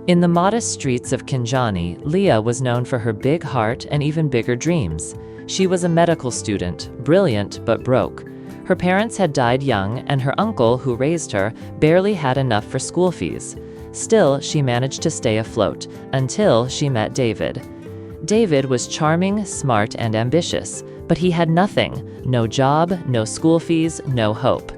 In the modest streets of Kinjani, Leah was known for her big heart and even bigger dreams. She was a medical student, brilliant but broke. Her parents had died young, and her uncle, who raised her, barely had enough for school fees. Still, she managed to stay afloat, until she met David. David was charming, smart, and ambitious, but he had nothing: no job, no school fees, no hope.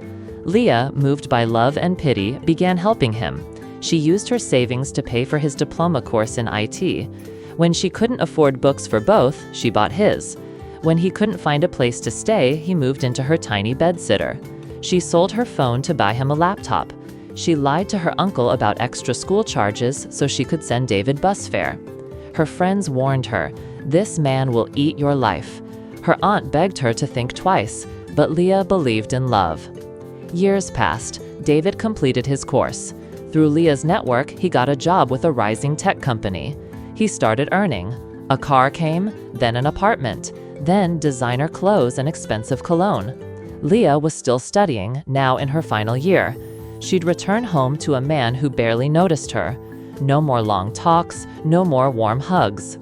Leah, moved by love and pity, began helping him. She used her savings to pay for his diploma course in IT. When she couldn't afford books for both, she bought his. When he couldn't find a place to stay, he moved into her tiny bedsitter. She sold her phone to buy him a laptop. She lied to her uncle about extra school charges so she could send David bus fare. Her friends warned her, "This man will eat your life." Her aunt begged her to think twice, but Leah believed in love. Years passed. David completed his course. Through Leah's network, he got a job with a rising tech company. He started earning. A car came, then an apartment, then designer clothes and expensive cologne. Leah was still studying, now in her final year. She'd return home to a man who barely noticed her. No more long talks, no more warm hugs.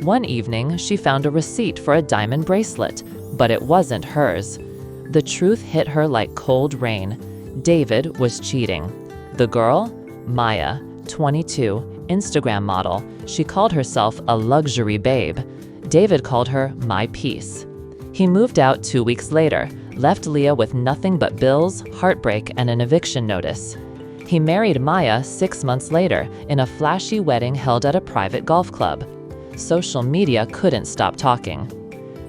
One evening, she found a receipt for a diamond bracelet, but it wasn't hers. The truth hit her like cold rain. David was cheating. The girl? Maya, 22, Instagram model. She called herself a luxury babe. David called her my peace. He moved out 2 weeks later, left Leah with nothing but bills, heartbreak, and an eviction notice. He married Maya 6 months later in a flashy wedding held at a private golf club. Social media couldn't stop talking.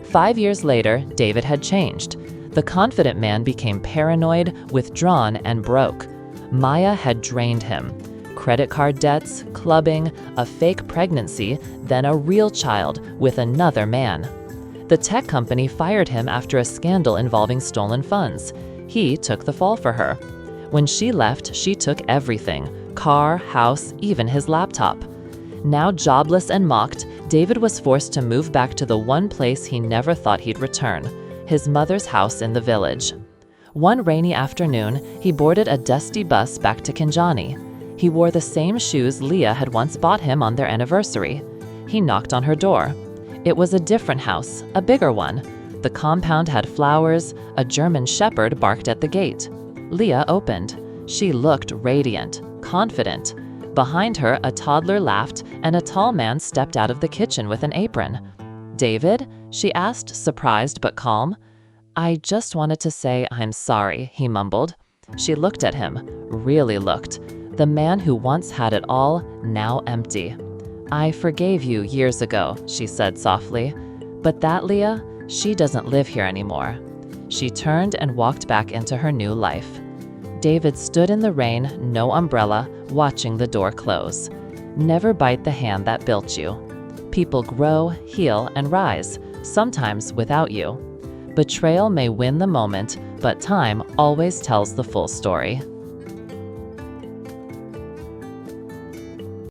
5 years later, David had changed. The confident man became paranoid, withdrawn, and broke. Maya had drained him. Credit card debts, clubbing, a fake pregnancy, then a real child with another man. The tech company fired him after a scandal involving stolen funds. He took the fall for her. When she left, she took everything: car, house, even his laptop. Now jobless and mocked, David was forced to move back to the one place he never thought he'd return: his mother's house in the village. One rainy afternoon, he boarded a dusty bus back to Kinjani. He wore the same shoes Leah had once bought him on their anniversary. He knocked on her door. It was a different house, a bigger one. The compound had flowers. A German shepherd barked at the gate. Leah opened. She looked radiant, confident. Behind her, a toddler laughed, and a tall man stepped out of the kitchen with an apron. "David?" she asked, surprised but calm. "I just wanted to say I'm sorry," he mumbled. She looked at him, really looked. The man who once had it all, now empty. "I forgave you years ago," she said softly. "But that Leah, she doesn't live here anymore." She turned and walked back into her new life. David stood in the rain, no umbrella, watching the door close. Never bite the hand that built you. People grow, heal, and rise, sometimes without you. Betrayal may win the moment, but time always tells the full story.